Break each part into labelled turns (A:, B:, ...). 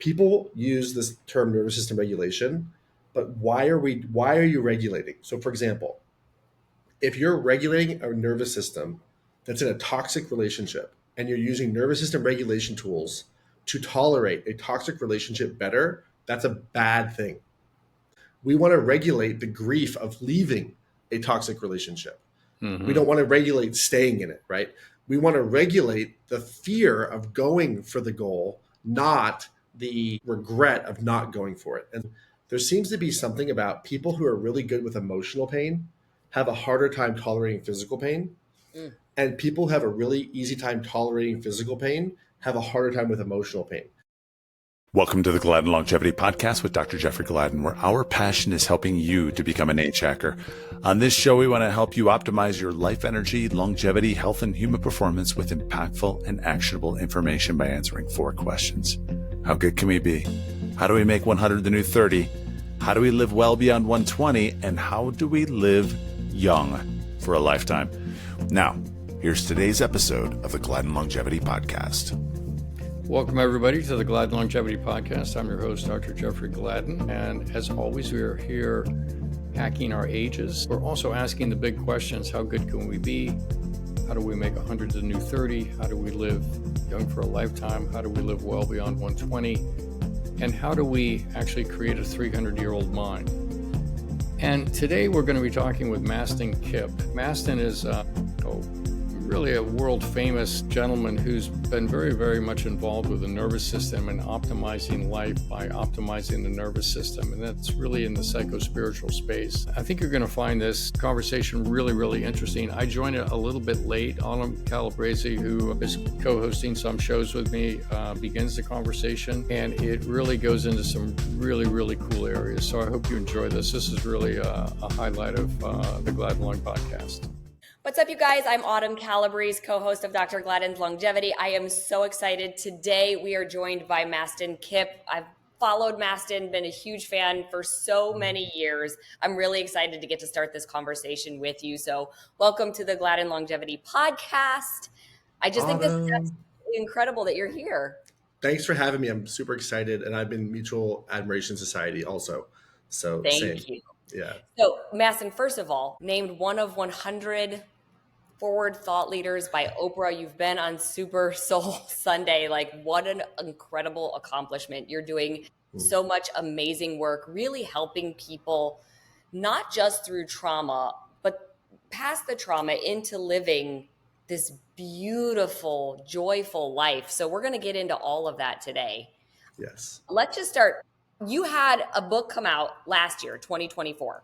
A: People use this term nervous system regulation, but why are you regulating? So for example, if you're regulating a nervous system that's in a toxic relationship and you're using nervous system regulation tools to tolerate a toxic relationship better, that's a bad thing. We want to regulate the grief of leaving a toxic relationship. Mm-hmm. We don't want to regulate staying in it, right? We want to regulate the fear of going for the goal, not the regret of not going for it. And there seems to be something about people who are really good with emotional pain have a harder time tolerating physical pain. And people who have a really easy time tolerating physical pain have a harder time with emotional pain.
B: Welcome to the Gladden Longevity Podcast with Dr. Jeffrey Gladden, where our passion is helping you to become an age hacker. On this show, we want to help you optimize your life energy, longevity, health, and human performance with impactful and actionable information by answering 4 questions. How good can we be? How do we make 100 the new 30? How do we live well beyond 120? And how do we live young for a lifetime? Now, here's today's episode of the Gladden Longevity Podcast.
C: Welcome, everybody, to the Gladden Longevity Podcast. I'm your host, Dr. Jeffrey Gladden, and as always, we are here hacking our ages. We're also asking the big questions: how good can we be? How do we make 100 the new 30? How do we live young for a lifetime? How do we live well beyond 120? And how do we actually create a 300-year-old mind? And today we're going to be talking with Mastin Kipp. Mastin is really a world-famous gentleman who's been very, very much involved with the nervous system and optimizing life by optimizing the nervous system. And that's really in the psycho-spiritual space. I think you're going to find this conversation really, really interesting. I joined it a little bit late. Autumn Calabrese, who is co-hosting some shows with me, begins the conversation. And it really goes into some really, really cool areas. So I hope you enjoy this. This is really a highlight of the Gladden Long podcast.
D: What's up, you guys? I'm Autumn Calabrese, co-host of Dr. Gladden's Longevity. I am so excited. Today, we are joined by Mastin Kipp. I've followed Mastin, been a huge fan for so many years. I'm really excited to get to start this conversation with you. So welcome to the Gladden Longevity Podcast. I just think this is absolutely incredible that you're here.
A: Thanks for having me. I'm super excited. And I've been Mutual Admiration Society also. So
D: Thank you.
A: Yeah.
D: So, Mastin, first of all, named one of 100 forward thought leaders by Oprah. You've been on Super Soul Sunday. Like, what an incredible accomplishment. You're doing so much amazing work, really helping people, not just through trauma, but past the trauma into living this beautiful, joyful life. So we're going to get into all of that today.
A: Yes.
D: Let's just start. You had a book come out last year, 2024,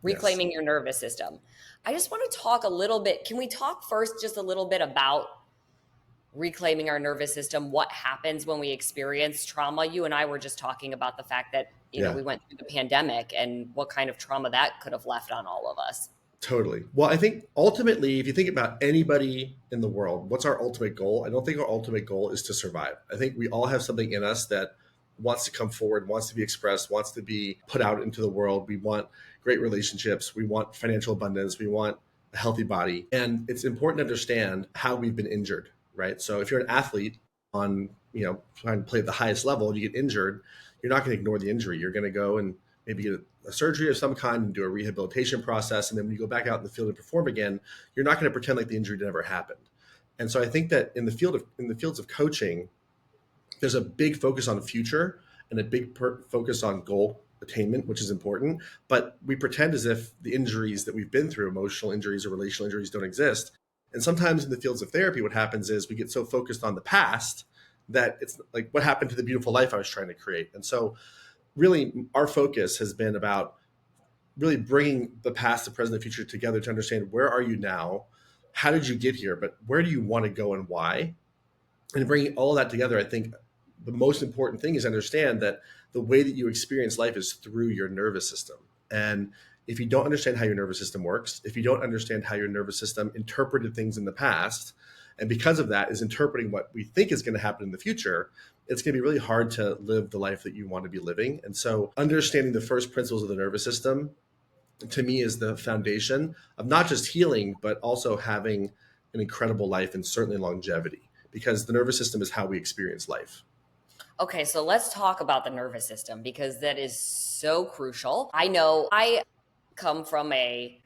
D: Reclaiming Your Nervous System. I just want to talk a little bit. Can we talk first just a little bit about reclaiming our nervous system? What happens when we experience trauma? You and I were just talking about the fact that, you know, we went through the pandemic and what kind of trauma that could have left on all of us.
A: Totally. Well, I think ultimately, if you think about anybody in the world, what's our ultimate goal? I don't think our ultimate goal is to survive. I think we all have something in us that wants to come forward, wants to be expressed, wants to be put out into the world. We want great relationships. We want financial abundance. We want a healthy body. And it's important to understand how we've been injured, right? So if you're an athlete on, trying to play at the highest level and you get injured, you're not going to ignore the injury. You're going to go and maybe get a surgery of some kind and do a rehabilitation process. And then when you go back out in the field and perform again, you're not going to pretend like the injury never happened. And so I think that in the fields of coaching, there's a big focus on the future and a big focus on goal attainment, which is important. But we pretend as if the injuries that we've been through, emotional injuries or relational injuries, don't exist. And sometimes in the fields of therapy, what happens is we get so focused on the past that it's like, what happened to the beautiful life I was trying to create? And so really our focus has been about really bringing the past, the present, the future together to understand, where are you now? How did you get here? But where do you want to go and why? And bringing all that together, I think the most important thing is understand that the way that you experience life is through your nervous system. And if you don't understand how your nervous system works, if you don't understand how your nervous system interpreted things in the past, and because of that is interpreting what we think is going to happen in the future, it's going to be really hard to live the life that you want to be living. And so understanding the first principles of the nervous system, to me, is the foundation of not just healing, but also having an incredible life and certainly longevity, because the nervous system is how we experience life.
D: Okay, so let's talk about the nervous system because that is so crucial. I know I come from a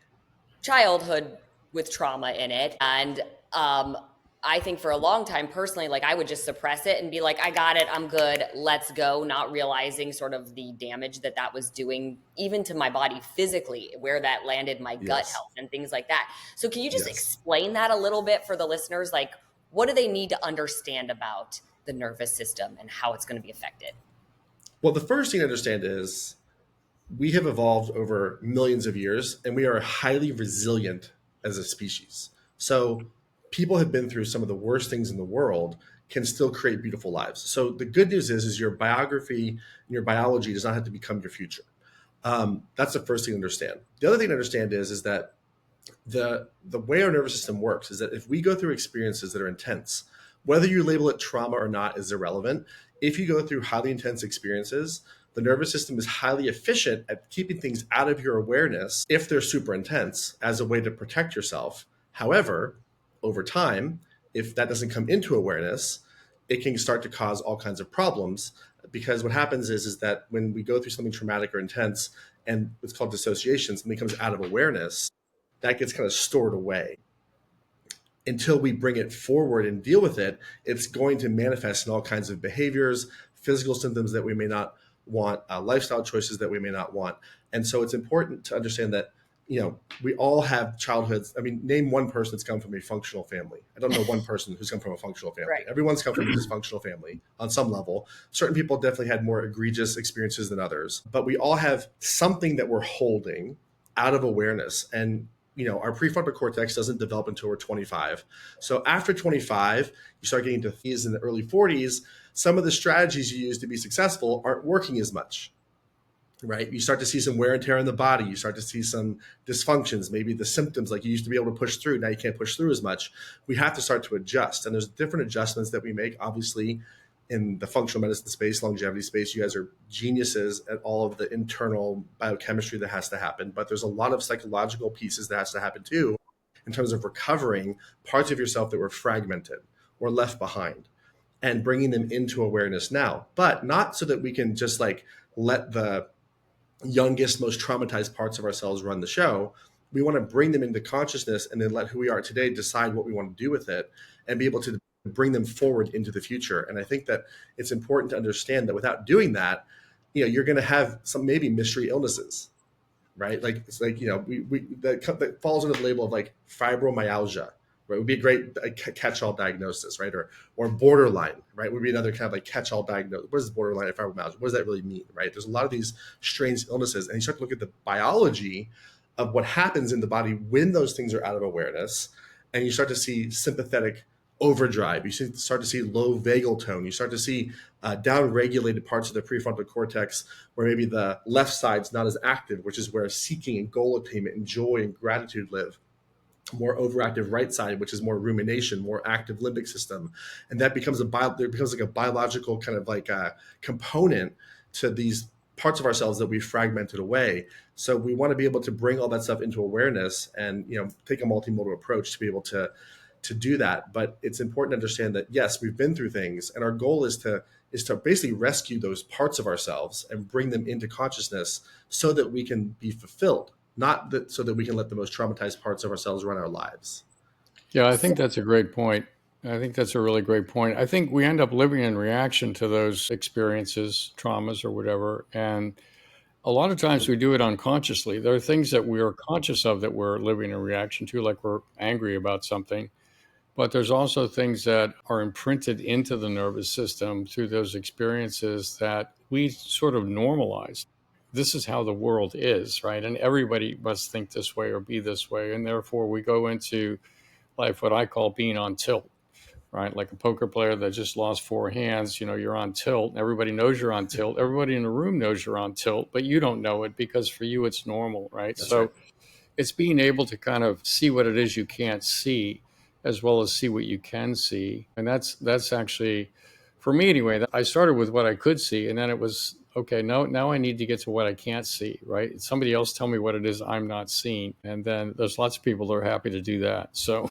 D: childhood with trauma in it. And I think for a long time, personally, like I would just suppress it and be like, I got it, I'm good, let's go, not realizing sort of the damage that that was doing, even to my body physically, where that landed my gut
A: Yes.
D: health and things like that. So, can you just
A: Yes.
D: explain that a little bit for the listeners? Like, what do they need to understand about the nervous system and how it's going to be affected?
A: Well, the first thing to understand is we have evolved over millions of years and we are highly resilient as a species. So people have been through some of the worst things in the world can still create beautiful lives. So the good news is your biography and your biology does not have to become your future. That's the first thing to understand. The other thing to understand is that the way our nervous system works is that if we go through experiences that are intense, whether you label it trauma or not is irrelevant. If you go through highly intense experiences, the nervous system is highly efficient at keeping things out of your awareness if they're super intense as a way to protect yourself. However, over time, if that doesn't come into awareness, it can start to cause all kinds of problems because what happens is that when we go through something traumatic or intense and it's called dissociation, something comes out of awareness, that gets kind of stored away until we bring it forward and deal with it. It's going to manifest in all kinds of behaviors, physical symptoms that we may not want, lifestyle choices that we may not want. And so it's important to understand that, we all have childhoods. I mean, name one person that's come from a functional family. I don't know one person who's come from a functional family.
D: Right.
A: Everyone's come from a dysfunctional family on some level. Certain people definitely had more egregious experiences than others, but we all have something that we're holding out of awareness. And our prefrontal cortex doesn't develop until we're 25. So after 25, you start getting to these in the early 40s. Some of the strategies you use to be successful aren't working as much, right? You start to see some wear and tear in the body. You start to see some dysfunctions, maybe the symptoms, like you used to be able to push through. Now you can't push through as much. We have to start to adjust. And there's different adjustments that we make. Obviously, in the functional medicine space, longevity space, you guys are geniuses at all of the internal biochemistry that has to happen. But there's a lot of psychological pieces that has to happen too, in terms of recovering parts of yourself that were fragmented or left behind and bringing them into awareness now. But not so that we can just like let the youngest, most traumatized parts of ourselves run the show. We want to bring them into consciousness and then let who we are today decide what we want to do with it and be able to bring them forward into the future. And I think that it's important to understand that without doing that, you're going to have some maybe mystery illnesses, right? Like it's like, that falls under the label of like fibromyalgia, right? Would be a great catch-all diagnosis, right? Or borderline, right? Would be another kind of like catch-all diagnosis. What is borderline and fibromyalgia? What does that really mean, right? There's a lot of these strange illnesses, and you start to look at the biology of what happens in the body when those things are out of awareness, and you start to see sympathetic overdrive. You start to see low vagal tone. You start to see down-regulated parts of the prefrontal cortex where maybe the left side's not as active, which is where seeking and goal attainment and joy and gratitude live. More overactive right side, which is more rumination, more active limbic system. And that becomes like a biological kind of like a component to these parts of ourselves that we fragmented away. So we want to be able to bring all that stuff into awareness and, take a multimodal approach to be able to do that. But it's important to understand that, yes, we've been through things, and our goal is to basically rescue those parts of ourselves and bring them into consciousness so that we can be fulfilled, not that so that we can let the most traumatized parts of ourselves run our lives.
C: Yeah, I think that's a great point. I think that's a really great point. I think we end up living in reaction to those experiences, traumas or whatever. And a lot of times we do it unconsciously. There are things that we are conscious of that we're living in reaction to, like we're angry about something. But there's also things that are imprinted into the nervous system through those experiences that we sort of normalize. This is how the world is, right? And everybody must think this way or be this way. And therefore we go into life, what I call being on tilt, right? Like a poker player that just lost 4 hands, you're on tilt. Everybody knows you're on tilt. Everybody in the room knows you're on tilt, but you don't know it because for you it's normal, right?
A: That's
C: so
A: right.
C: It's being able to kind of see what it is you can't see, as well as see what you can see. And that's actually, for me anyway, I started with what I could see, and then it was, okay, now I need to get to what I can't see, right? Somebody else tell me what it is I'm not seeing. And then there's lots of people that are happy to do that. So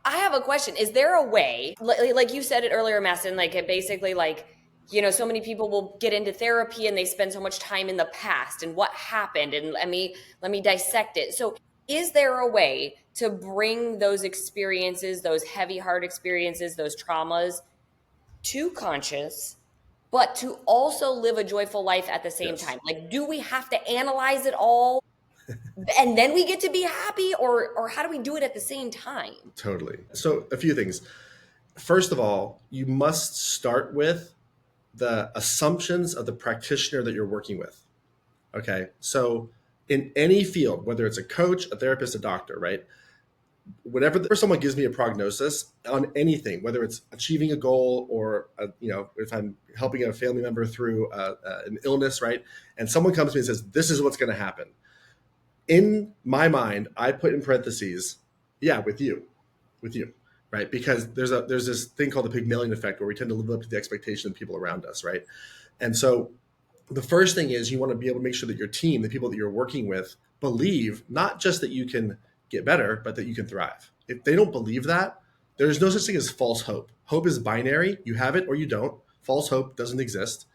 D: I have a question. Is there a way, like you said it earlier, Mastin, like it basically like So many people will get into therapy and they spend so much time in the past and what happened, and let me dissect it. So is there a way to bring those experiences, those heavy heart experiences, those traumas to conscious, but to also live a joyful life at the same
A: Yes.
D: time? Like, do we have to analyze it all and then we get to be happy, or how do we do it at the same time?
A: Totally. So a few things. First of all, you must start with the assumptions of the practitioner that you're working with. Okay. So in any field, whether it's a coach, a therapist, a doctor, right? Whenever someone gives me a prognosis on anything, whether it's achieving a goal or, if I'm helping a family member through an illness, right? And someone comes to me and says, this is what's going to happen. In my mind, I put in parentheses, yeah, with you, right? Because there's this thing called the Pygmalion effect where we tend to live up to the expectation of people around us, right? And so the first thing is you want to be able to make sure that your team, the people that you're working with, believe not just that you can get better, but that you can thrive. If they don't believe that, there's no such thing as false hope. Hope is binary. You have it or you don't. False hope doesn't exist.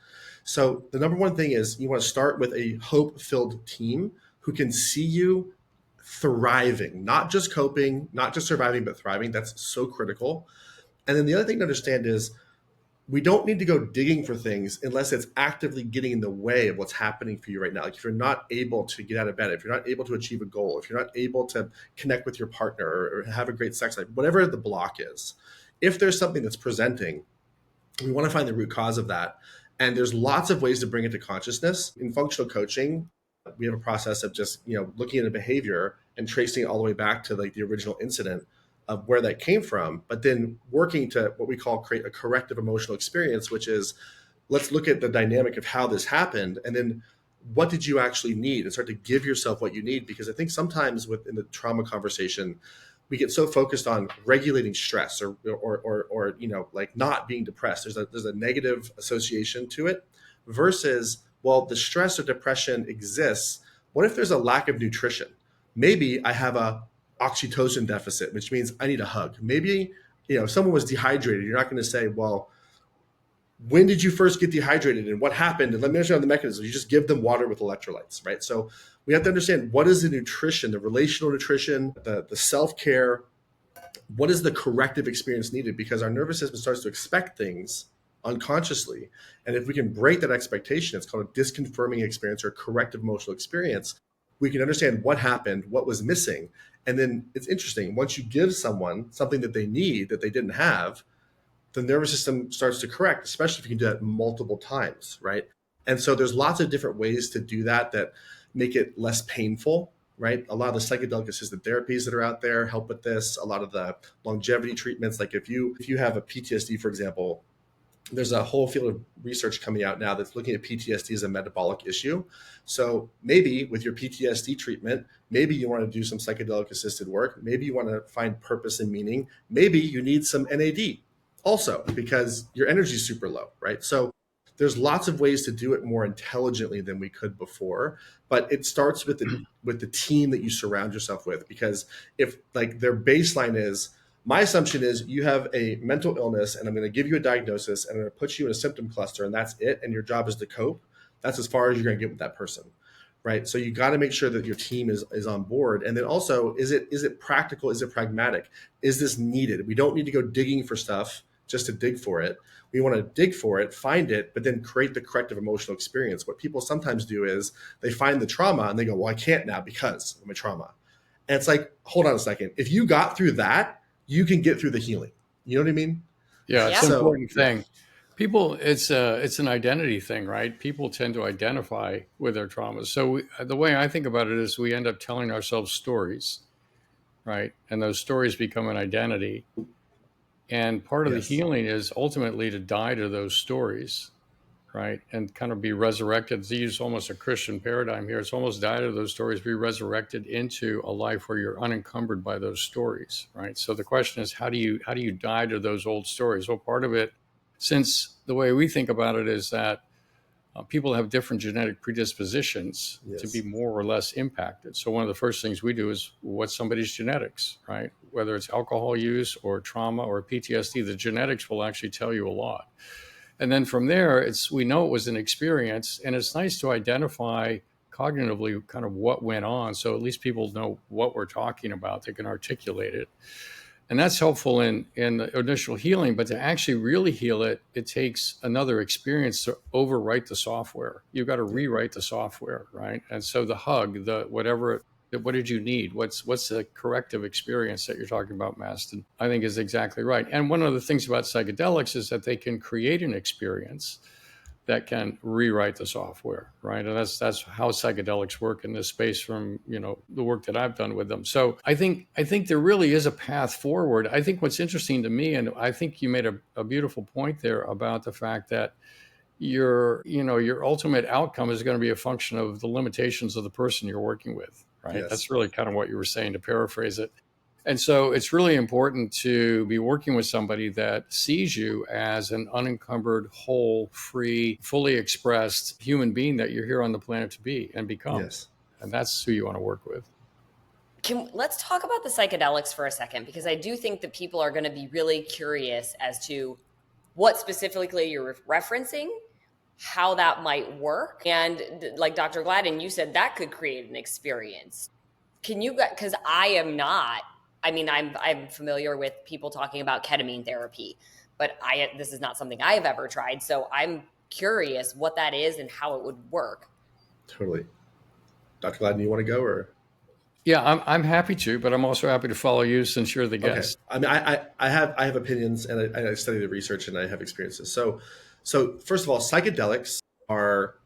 A: So the number one thing is you want to start with a hope-filled team who can see you thriving, not just coping, not just surviving, but thriving. That's so critical. And then the other thing to understand is we don't need to go digging for things unless it's actively getting in the way of what's happening for you right now. Like if you're not able to get out of bed, if you're not able to achieve a goal, if you're not able to connect with your partner or have a great sex life, whatever the block is, if there's something that's presenting, we want to find the root cause of that. And there's lots of ways to bring it to consciousness. In functional coaching, we have a process of just, looking at a behavior and tracing it all the way back to like the original incident of where that came from, but then working to what we call create a corrective emotional experience, which is let's look at the dynamic of how this happened. And then what did you actually need and start to give yourself what you need? Because I think sometimes within the trauma conversation, we get so focused on regulating stress or like not being depressed. There's a negative association to it versus, well, the stress or depression exists. What if there's a lack of nutrition? Maybe I have a oxytocin deficit, which means I need a hug. Maybe, if someone was dehydrated, you're not going to say, well, when did you first get dehydrated and what happened? And let me understand the mechanism. You just give them water with electrolytes, right? So we have to understand what is the nutrition, the relational nutrition, the self-care, what is the corrective experience needed? Because our nervous system starts to expect things unconsciously. And if we can break that expectation, it's called a disconfirming experience or corrective emotional experience. We can understand what happened, what was missing. And then it's interesting. Once you give someone something that they need that they didn't have, the nervous system starts to correct, especially if you can do that multiple times, right? And so there's lots of different ways to do that make it less painful, right? A lot of the psychedelic assisted therapies that are out there help with this. A lot of the longevity treatments, like if you have a PTSD, for example, there's a whole field of research coming out now that's looking at PTSD as a metabolic issue. So maybe with your PTSD treatment, maybe you want to do some psychedelic assisted work. Maybe you want to find purpose and meaning. Maybe you need some NAD also because your energy is super low, right? So there's lots of ways to do it more intelligently than we could before, but it starts with the team that you surround yourself with. Because if like their baseline is, my assumption is you have a mental illness and I'm going to give you a diagnosis and I'm going to put you in a symptom cluster and that's it. And your job is to cope. That's as far as you're going to get with that person, right? So you got to make sure that your team is on board. And then also, is it practical? Is it pragmatic? Is this needed? We don't need to go digging for stuff just to dig for it. We want to dig for it, find it, but then create the corrective emotional experience. What people sometimes do is they find the trauma and they go, well, I can't now because of my trauma. And it's like, hold on a second. If you got through that, you can get through the healing. You know what I mean?
C: Yeah, it's an important thing. People, it's an identity thing, right? People tend to identify with their traumas. So the way I think about it is we end up telling ourselves stories, right? And those stories become an identity. And part of the healing is ultimately to die to those stories, right? And kind of be resurrected. To use almost a Christian paradigm here, it's almost die to those stories, be resurrected into a life where you're unencumbered by those stories, right? So the question is, how do you die to those old stories? Well, part of it, since the way we think about it is that people have different genetic predispositions to be more or less impacted. So one of the first things we do is what's somebody's genetics, right? Whether it's alcohol use or trauma or PTSD, the genetics will actually tell you a lot. And then from there, we know it was an experience, and it's nice to identify cognitively kind of what went on. So at least people know what we're talking about. They can articulate it. And that's helpful in the initial healing, but to actually really heal it, it takes another experience to overwrite the software. You've got to rewrite the software, right? And so the hug, what did you need? What's the corrective experience that you're talking about, Mastin? I think is exactly right. And one of the things about psychedelics is that they can create an experience that can rewrite the software, right? And that's how psychedelics work in this space from, the work that I've done with them. So I think there really is a path forward. I think what's interesting to me, and I think you made a beautiful point there about the fact that your ultimate outcome is going to be a function of the limitations of the person you're working with, right?
A: Yes.
C: That's really kind of what you were saying, to paraphrase it. And so it's really important to be working with somebody that sees you as an unencumbered, whole, free, fully expressed human being that you're here on the planet to be and become.
A: Yes.
C: And that's who you want to work with.
D: Let's talk about the psychedelics for a second, because I do think that people are going to be really curious as to what specifically you're referencing, how that might work. And like Dr. Gladden, you said that could create an experience. Can you, because I'm familiar with people talking about ketamine therapy, but this is not something I've ever tried. So I'm curious what that is and how it would work.
A: Totally. Dr. Gladden, you want to go or?
C: Yeah, I'm happy to, but I'm also happy to follow you since you're the guest.
A: Okay. I have opinions, and I study the research, and I have experiences. So first of all, psychedelics are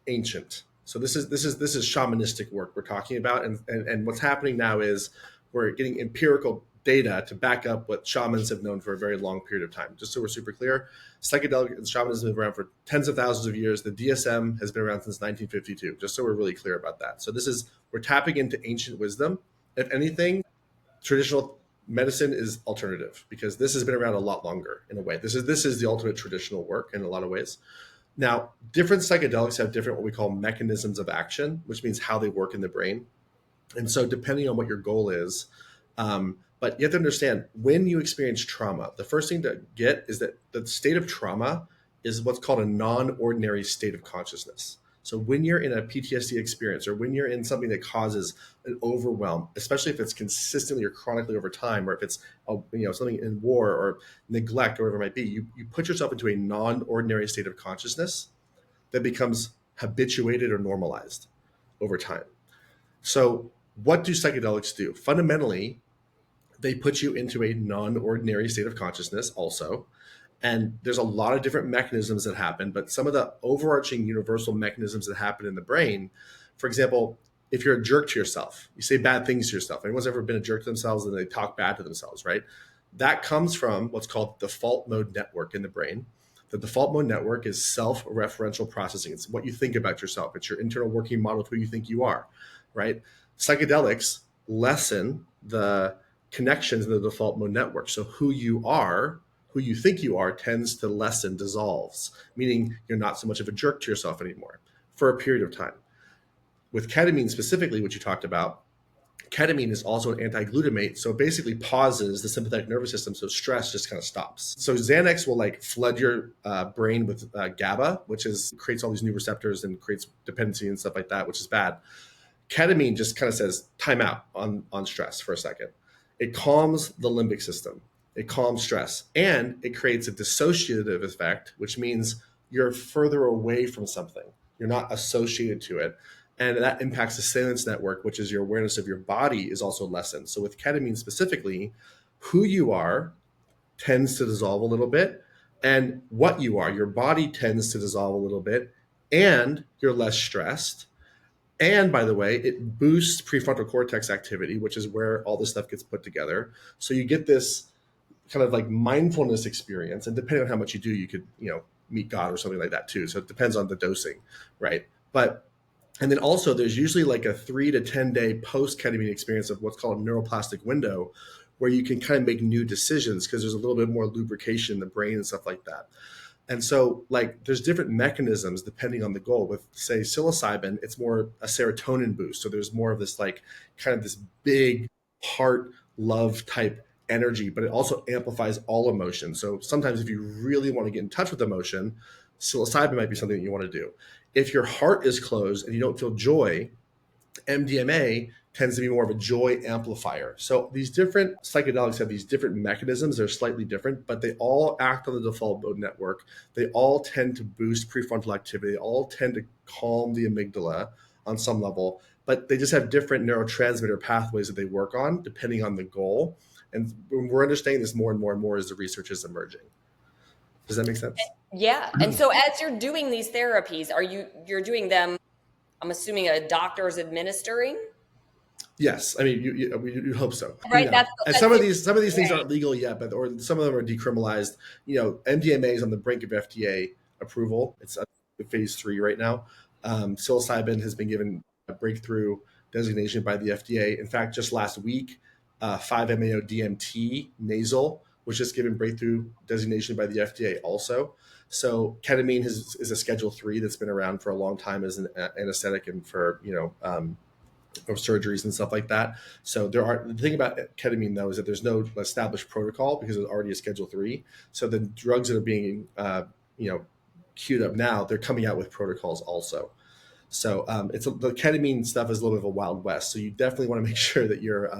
A: ancient. So this is shamanistic work we're talking about, and what's happening now is we're getting empirical data to back up what shamans have known for a very long period of time. Just so we're super clear, psychedelic and shamanism have been around for tens of thousands of years. The DSM has been around since 1952, just so we're really clear about that. So we're tapping into ancient wisdom. If anything, traditional medicine is alternative, because this has been around a lot longer in a way. This is the ultimate traditional work in a lot of ways. Now, different psychedelics have different what we call mechanisms of action, which means how they work in the brain. And so depending on what your goal is, but you have to understand, when you experience trauma, the first thing to get is that the state of trauma is what's called a non-ordinary state of consciousness. So when you're in a PTSD experience, or when you're in something that causes an overwhelm, especially if it's consistently or chronically over time, or if it's something in war or neglect or whatever it might be, you put yourself into a non-ordinary state of consciousness that becomes habituated or normalized over time. So what do psychedelics do? Fundamentally, they put you into a non-ordinary state of consciousness also. And there's a lot of different mechanisms that happen, but some of the overarching universal mechanisms that happen in the brain, for example, if you're a jerk to yourself, you say bad things to yourself. Anyone's ever been a jerk to themselves and they talk bad to themselves, right? That comes from what's called the default mode network in the brain. The default mode network is self-referential processing. It's what you think about yourself. It's your internal working model of who you think you are, right? Psychedelics lessen the connections in the default mode network. So who you think you are tends to lessen, dissolves, meaning you're not so much of a jerk to yourself anymore for a period of time. With ketamine specifically, which you talked about, ketamine is also an anti-glutamate, so it basically pauses the sympathetic nervous system, so stress just kind of stops. So Xanax will flood your brain with GABA, which creates all these new receptors and creates dependency and stuff like that, which is bad. Ketamine just kind of says time out on stress for a second. It calms the limbic system. It calms stress, and it creates a dissociative effect, which means you're further away from something. You're not associated to it. And that impacts the salience network, which is your awareness of your body is also lessened. So with ketamine specifically, who you are tends to dissolve a little bit, and what you are, your body tends to dissolve a little bit, and you're less stressed. And by the way, it boosts prefrontal cortex activity, which is where all this stuff gets put together. So you get this kind of like mindfulness experience. And depending on how much you do, you could, meet God or something like that too. So it depends on the dosing, right? And then also there's usually like a 3 to 10 day post ketamine experience of what's called a neuroplastic window, where you can kind of make new decisions because there's a little bit more lubrication in the brain and stuff like that. And so there's different mechanisms depending on the goal. With say psilocybin, it's more a serotonin boost. So there's more of this kind of this big heart love type energy, but it also amplifies all emotion. So sometimes if you really want to get in touch with emotion, psilocybin might be something that you want to do. If your heart is closed and you don't feel joy, MDMA tends to be more of a joy amplifier. So these different psychedelics have these different mechanisms. They're slightly different, but they all act on the default mode network. They all tend to boost prefrontal activity. They all tend to calm the amygdala on some level, but they just have different neurotransmitter pathways that they work on depending on the goal. And we're understanding this more and more and more as the research is emerging. Does that make sense?
D: Yeah. And so as you're doing these therapies, you're doing them, I'm assuming a doctor is administering?
A: Yes, I mean you hope so.
D: Right.
A: You know, and some of these things
D: right.
A: aren't legal yet, but or some of them are decriminalized. You know, MDMA is on the brink of FDA approval. It's at phase 3 right now. Psilocybin has been given a breakthrough designation by the FDA. In fact, just last week, 5-MeO DMT nasal was just given breakthrough designation by the FDA also. So ketamine is a Schedule 3 that's been around for a long time as an anesthetic and for of surgeries and stuff like that. So the thing about ketamine though is that there's no established protocol because it's already a Schedule 3. So the drugs that are being queued up now, they're coming out with protocols also. So the ketamine stuff is a little bit of a wild west. So you definitely want to make sure that you're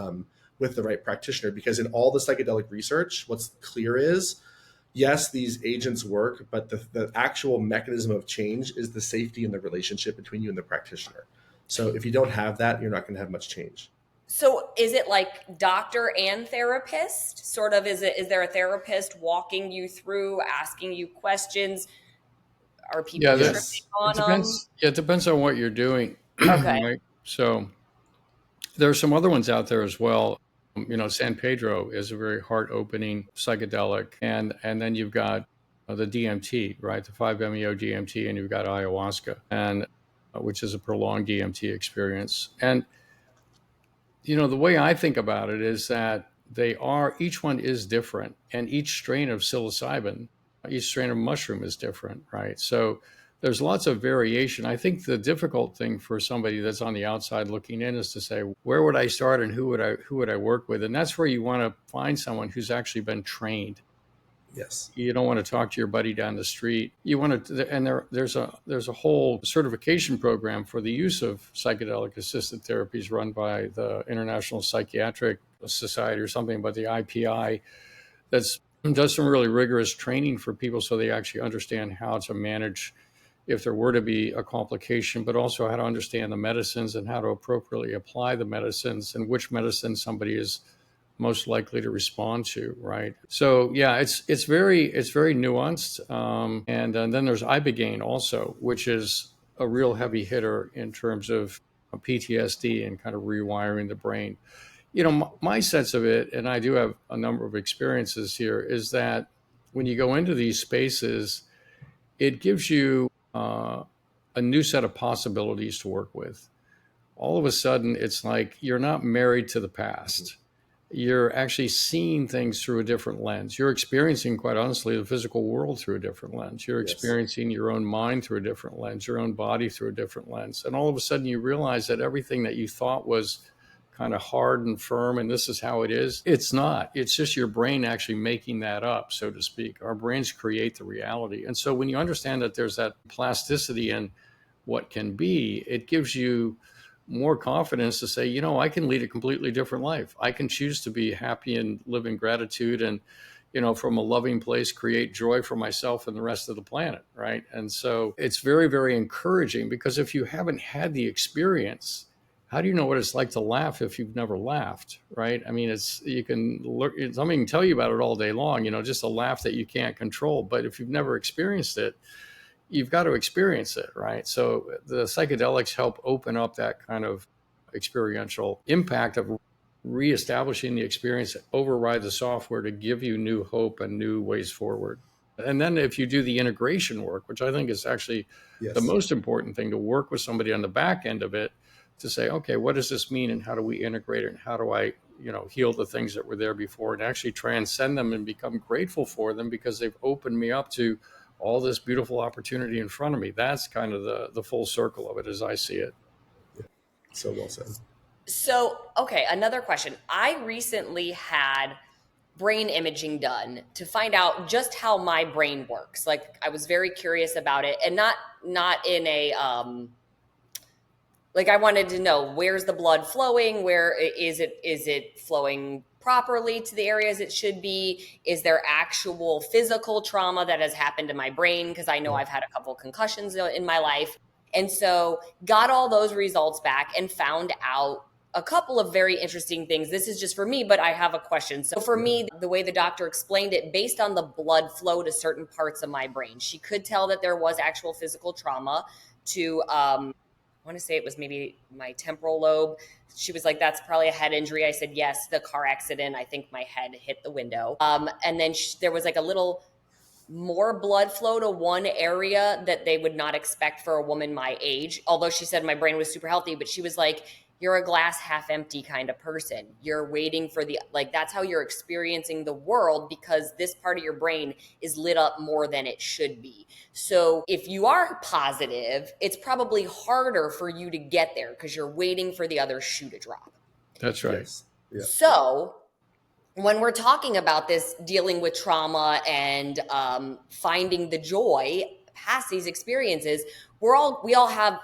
A: with the right practitioner, because in all the psychedelic research, what's clear is, yes, these agents work, but the actual mechanism of change is the safety and the relationship between you and the practitioner. So if you don't have that, you're not going to have much change.
D: So is it like doctor and therapist? Sort of, is there a therapist walking you through, asking you questions? Are people tripping on them?
C: Yeah, it depends on what you're doing.
D: Okay.
C: Right? So there are some other ones out there as well. San Pedro is a very heart-opening psychedelic. And then you've got the DMT, right? The 5-MeO DMT, and you've got ayahuasca, and which is a prolonged DMT experience. And, the way I think about it is that each one is different, and each strain of psilocybin, each strain of mushroom is different, right? So there's lots of variation. I think the difficult thing for somebody that's on the outside looking in is to say, where would I start and who would I work with? And that's where you want to find someone who's actually been trained.
A: Yes.
C: You don't want to talk to your buddy down the street. You want to, and there's a whole certification program for the use of psychedelic assisted therapies run by the International Psychiatric Society or something, but the IPI, that's does some really rigorous training for people so they actually understand how to manage if there were to be a complication, but also how to understand the medicines and how to appropriately apply the medicines and which medicine somebody is most likely to respond to, right? So yeah, it's very nuanced. And then there's ibogaine also, which is a real heavy hitter in terms of PTSD and kind of rewiring the brain. My sense of it, and I do have a number of experiences here, is that when you go into these spaces, it gives you a new set of possibilities to work with. All of a sudden, it's like you're not married to the past. You're actually seeing things through a different lens. You're experiencing, quite honestly, the physical world through a different lens. You're experiencing your own mind through a different lens, your own body through a different lens. And all of a sudden you realize that everything that you thought was kind of hard and firm and this is how it is, it's not. It's just your brain actually making that up, so to speak. Our brains create the reality. And so when you understand that there's that plasticity in what can be, it gives you more confidence to say, I can lead a completely different life. I can choose to be happy and live in gratitude and, from a loving place, create joy for myself and the rest of the planet, right? And so it's very, very encouraging, because if you haven't had the experience, how do you know what it's like to laugh if you've never laughed, right? I mean, somebody can tell you about it all day long, just a laugh that you can't control. But if you've never experienced it, you've got to experience it, right? So the psychedelics help open up that kind of experiential impact of reestablishing the experience, override the software to give you new hope and new ways forward. And then if you do the integration work, which I think is actually the most important thing, to work with somebody on the back end of it to say, okay, what does this mean and how do we integrate it and how do I, heal the things that were there before and actually transcend them and become grateful for them because they've opened me up to all this beautiful opportunity in front of me. That's kind of the full circle of it as I see it.
A: Yeah. So well said.
D: So, okay, another question. I recently had brain imaging done to find out just how my brain works. Like, I was very curious about it, and not in a like, I wanted to know, where's the blood flowing? Where is it flowing properly to the areas it should be? Is there actual physical trauma that has happened to my brain? Because I know I've had a couple concussions in my life. And so got all those results back and found out a couple of very interesting things. This is just for me, but I have a question. So for me, the way the doctor explained it, based on the blood flow to certain parts of my brain, she could tell that there was actual physical trauma to, I want to say it was maybe my temporal lobe. She was like, that's probably a head injury. I said, yes, the car accident. I think my head hit the window. And then there was like a little more blood flow to one area that they would not expect for a woman my age. Although she said my brain was super healthy, but she was like, you're a glass half empty kind of person. You're waiting for that's how you're experiencing the world, because this part of your brain is lit up more than it should be. So if you are positive, it's probably harder for you to get there because you're waiting for the other shoe to drop.
C: That's right.
A: Yes. Yeah.
D: So when we're talking about this, dealing with trauma and finding the joy past these experiences, we all have,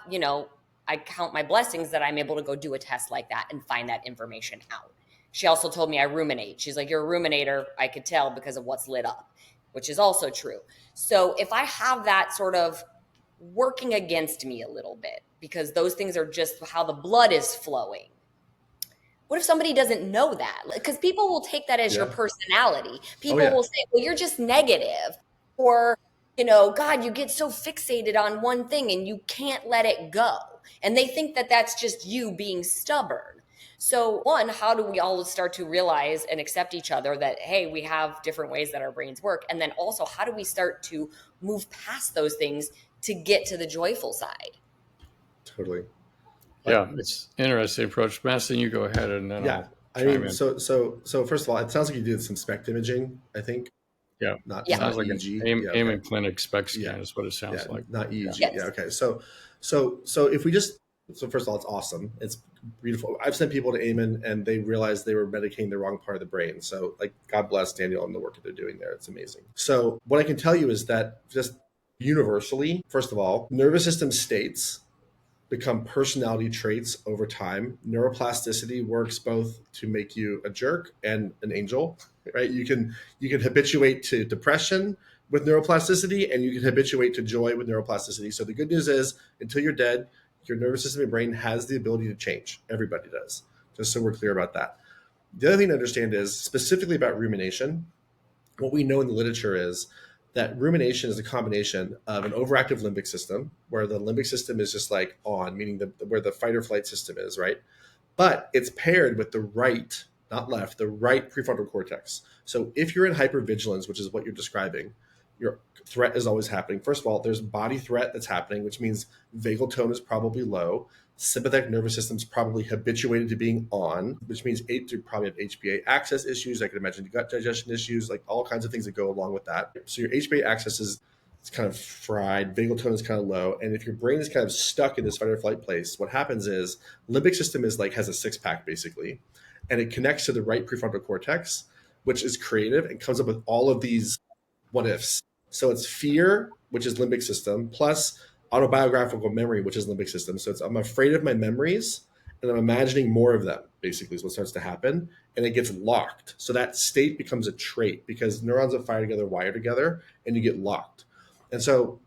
D: I count my blessings that I'm able to go do a test like that and find that information out. She also told me I ruminate. She's like, you're a ruminator. I could tell because of what's lit up, which is also true. So if I have that sort of working against me a little bit, because those things are just how the blood is flowing. What if somebody doesn't know that? Because people will take that as your personality. People will say, well, you're just negative. Or, God, you get so fixated on one thing and you can't let it go. And they think that that's just you being stubborn. So one, how do we all start to realize and accept each other that, hey, we have different ways that our brains work? And then also, how do we start to move past those things to get to the joyful side?
A: Totally.
C: Yeah, it's an interesting approach. Mastin, you go ahead and then I'll chime in.
A: So first of all, it sounds like you did some SPECT imaging, I think.
C: Yeah.
A: Not
C: Sounds like
A: EEG.
C: an Amen Clinic SPECT scan is what it sounds like.
A: Not EEG.
D: Yes.
A: Yeah. Okay. So if we just, first of all, it's awesome. It's beautiful. I've sent people to Amen and they realized they were medicating the wrong part of the brain. So God bless Daniel and the work that they're doing there. It's amazing. So what I can tell you is that just universally, first of all, nervous system states become personality traits over time. Neuroplasticity works both to make you a jerk and an angel, right? You can habituate to depression with neuroplasticity, and you can habituate to joy with neuroplasticity. So the good news is, until you're dead, your nervous system and brain has the ability to change. Everybody does, just so we're clear about that. The other thing to understand is, specifically about rumination, what we know in the literature is that rumination is a combination of an overactive limbic system, where the limbic system is just like on, meaning where the fight or flight system is, right? But it's paired with the right, not left, the right prefrontal cortex. So if you're in hypervigilance, which is what you're describing, your threat is always happening. First of all, there's body threat that's happening, which means vagal tone is probably low. Sympathetic nervous system is probably habituated to being on, which means you probably have HPA axis issues. I can imagine gut digestion issues, like all kinds of things that go along with that. So your HPA axis is kind of fried, vagal tone is kind of low. And if your brain is kind of stuck in this fight or flight place, what happens is limbic system is has a six pack basically, and it connects to the right prefrontal cortex, which is creative and comes up with all of these what ifs. So it's fear, which is limbic system, plus autobiographical memory, which is limbic system. So I'm afraid of my memories and I'm imagining more of them, basically, is what starts to happen. And it gets locked. So that state becomes a trait because neurons that fire together wire together and you get locked. And so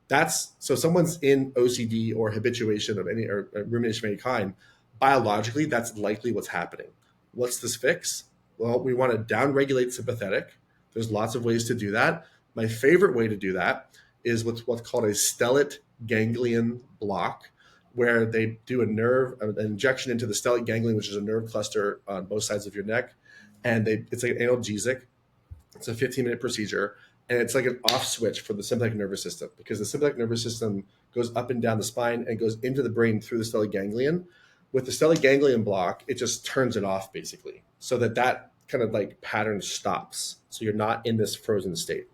A: someone's in OCD or habituation of any or rumination of any kind, biologically, that's likely what's happening. What's this fix? Well, we want to downregulate sympathetic. There's lots of ways to do that. My favorite way to do that is what's called a stellate ganglion block, where they do an injection into the stellate ganglion, which is a nerve cluster on both sides of your neck. And it's like an analgesic. It's a 15-minute procedure. And it's like an off switch for the sympathetic nervous system, because the sympathetic nervous system goes up and down the spine and goes into the brain through the stellate ganglion. With the stellate ganglion block, it just turns it off basically, so that kind of pattern stops. So you're not in this frozen state.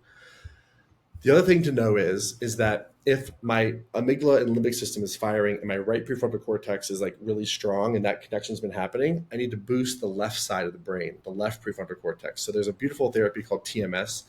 A: The other thing to know is that if my amygdala and limbic system is firing and my right prefrontal cortex is like really strong and that connection's been happening, I need to boost the left side of the brain, the left prefrontal cortex. So there's a beautiful therapy called TMS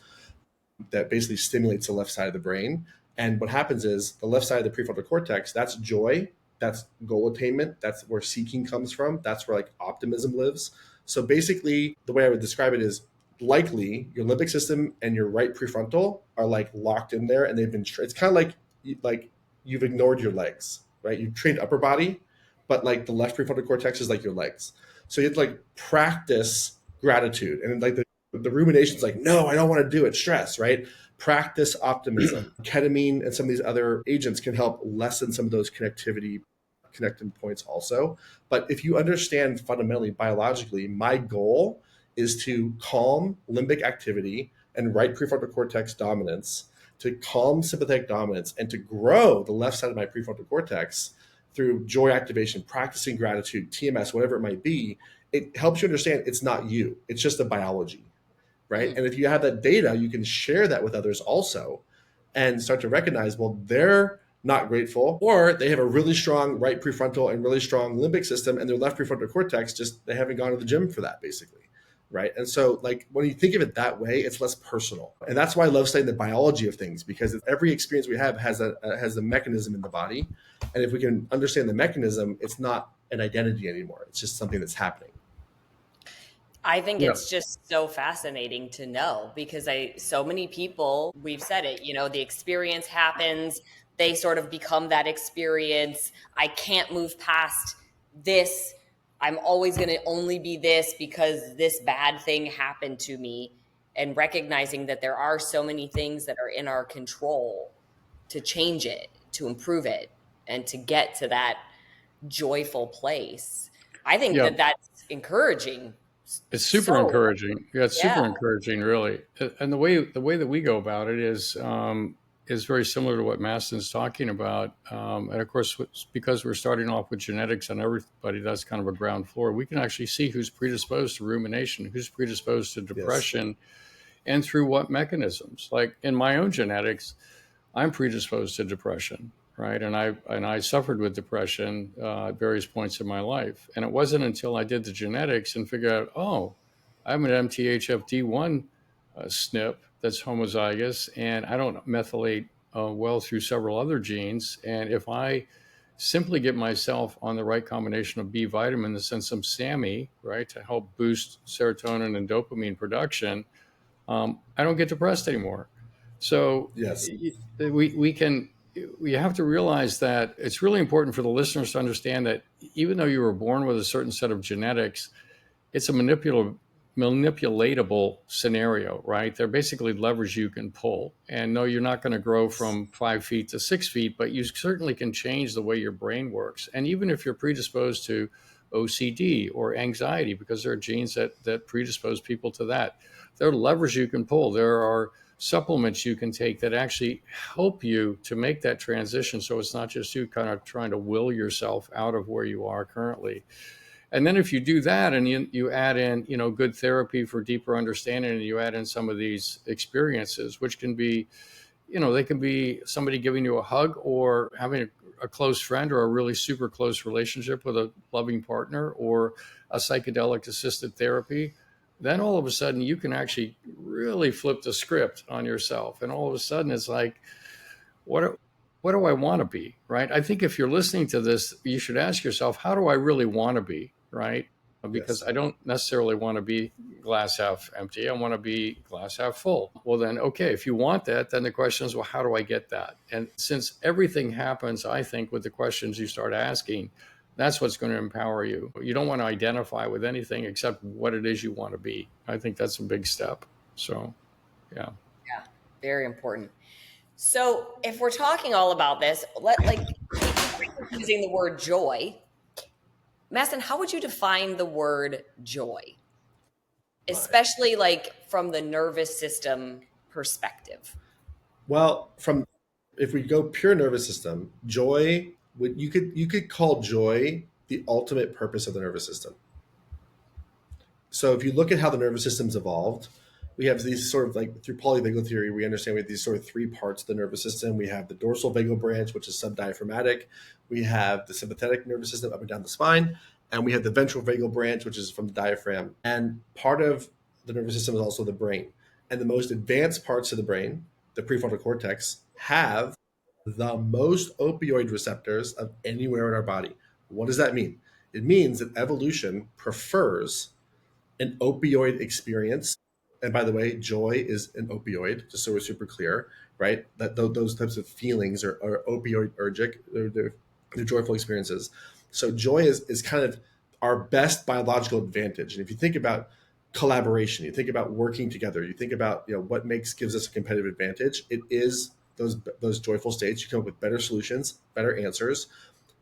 A: that basically stimulates the left side of the brain. And what happens is the left side of the prefrontal cortex, that's joy, that's goal attainment, that's where seeking comes from, that's where like optimism lives. So basically, the way I would describe it is likely your limbic system and your right prefrontal are like locked in there, and they've been. It's kind of like you've ignored your legs, right? You've trained upper body, but like the left prefrontal cortex is like your legs. So you have to like practice gratitude, and like the rumination's like, no, I don't want to do it. Stress, right? Practice optimism. Ketamine and some of these other agents can help lessen some of those connecting points also. But if you understand fundamentally biologically, my goal is to calm limbic activity and right prefrontal cortex dominance, to calm sympathetic dominance, and to grow the left side of my prefrontal cortex through joy activation, practicing gratitude, TMS, whatever it might be. It helps you understand it's not you. It's just the biology, right? And if you have that data, you can share that with others also and start to recognize, well, they're not grateful, or they have a really strong right prefrontal and really strong limbic system, and their left prefrontal cortex, just they haven't gone to the gym for that, basically. Right. And so like when you think of it that way, it's less personal. And that's why I love studying the biology of things, because every experience we have has a mechanism in the body. And if we can understand the mechanism, it's not an identity anymore. It's just something that's happening.
D: I think it's just so fascinating to know, because so many people, we've said it, the experience happens, they sort of become that experience. I can't move past this. I'm always going to only be this because this bad thing happened to me, and recognizing that there are so many things that are in our control to change it, to improve it, and to get to that joyful place. I think that that's encouraging.
C: It's super encouraging. Yeah, it's super encouraging, really. And the way that we go about it is very similar to what Mastin's talking about. And of course, because we're starting off with genetics and everybody, that's kind of a ground floor. We can actually see who's predisposed to rumination, who's predisposed to depression, and through what mechanisms. Like in my own genetics, I'm predisposed to depression, right? And I suffered with depression at various points in my life. And it wasn't until I did the genetics and figured out, oh, I'm an MTHFD1 SNP that's homozygous, and I don't methylate well through several other genes. And if I simply get myself on the right combination of B vitamins and some SAMe, right, to help boost serotonin and dopamine production, I don't get depressed anymore. So we have to realize that it's really important for the listeners to understand that even though you were born with a certain set of genetics, it's a manipulatable scenario, right? They're basically levers you can pull. And no, you're not going to grow from 5 feet to 6 feet, but you certainly can change the way your brain works. And even if you're predisposed to OCD or anxiety, because there are genes that predispose people to that, there are levers you can pull. There are supplements you can take that actually help you to make that transition. So it's not just you kind of trying to will yourself out of where you are currently. And then if you do that and you add in, good therapy for deeper understanding, and you add in some of these experiences, which can be, they can be somebody giving you a hug, or having a close friend, or a really super close relationship with a loving partner, or a psychedelic assisted therapy. Then all of a sudden you can actually really flip the script on yourself. And all of a sudden it's like, what do I want to be, right? I think if you're listening to this, you should ask yourself, how do I really want to be, right? Because I don't necessarily want to be glass half empty. I want to be glass half full. Well, then, okay, if you want that, then the question is, well, how do I get that? And since everything happens, I think, with the questions you start asking, that's what's going to empower you. You don't want to identify with anything except what it is you want to be. I think that's a big step. So, yeah.
D: Yeah, very important. So if we're talking all about this, using the word joy, Mastin, how would you define the word joy? Especially from the nervous system perspective.
A: Well, if we go pure nervous system, joy, you could call joy the ultimate purpose of the nervous system. So if you look at how the nervous system's evolved, we have these sort of like through polyvagal theory, we understand we have these sort of three parts of the nervous system. We have the dorsal vagal branch, which is subdiaphragmatic. We have the sympathetic nervous system up and down the spine. And we have the ventral vagal branch, which is from the diaphragm. And part of the nervous system is also the brain. And the most advanced parts of the brain, the prefrontal cortex, have the most opioid receptors of anywhere in our body. What does that mean? It means that evolution prefers an opioid experience. And by the way, joy is an opioid, just so we're super clear, right? That those types of feelings are opioid-ergic, they're joyful experiences. So joy is kind of our best biological advantage. And if you think about collaboration, you think about working together, you think about what gives us a competitive advantage, it is those joyful states. You come up with better solutions, better answers.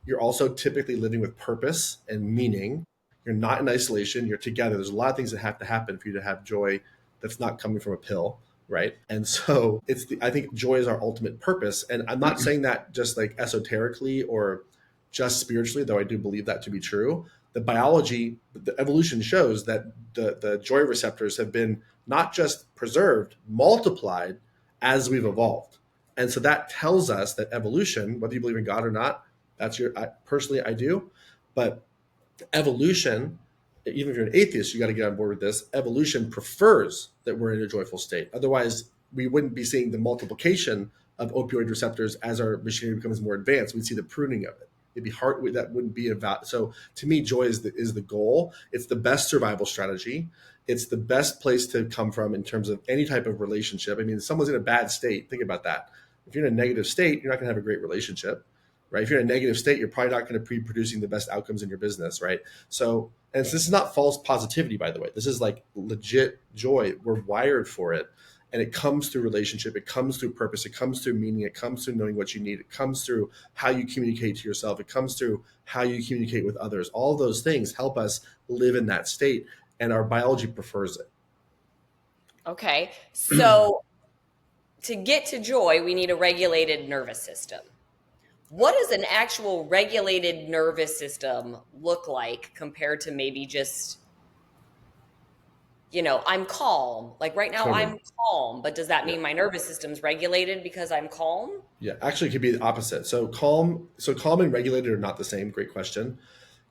A: You're also typically living with purpose and meaning. You're not in isolation. You're together. There's a lot of things that have to happen for you to have joy that's not coming from a pill, right? And so I think joy is our ultimate purpose. And I'm not saying that just like esoterically or just spiritually, though I do believe that to be true. The biology, the evolution shows that the joy receptors have been not just preserved, multiplied as we've evolved. And so that tells us that evolution, whether you believe in God or not, personally I do, but evolution, even if you're an atheist, you got to get on board with this. Evolution prefers that we're in a joyful state. Otherwise, we wouldn't be seeing the multiplication of opioid receptors as our machinery becomes more advanced. We'd see the pruning of it. It'd be hard. That wouldn't be about. So to me, joy is the goal. It's the best survival strategy. It's the best place to come from in terms of any type of relationship. I mean, if someone's in a bad state, think about that. If you're in a negative state, you're not going to have a great relationship, right? If you're in a negative state, you're probably not going to be producing the best outcomes in your business, right? So, and this is not false positivity, by the way. This is like legit joy. We're wired for it. And it comes through relationship. It comes through purpose. It comes through meaning. It comes through knowing what you need. It comes through how you communicate to yourself. It comes through how you communicate with others. All of those things help us live in that state. And our biology prefers it.
D: Okay. So to get to joy, we need a regulated nervous system. What does an actual regulated nervous system look like compared to maybe just, I'm calm. Like right now I'm calm, but does that mean my nervous system's regulated because I'm calm?
A: Yeah, actually it could be the opposite. So calm and regulated are not the same. Great question.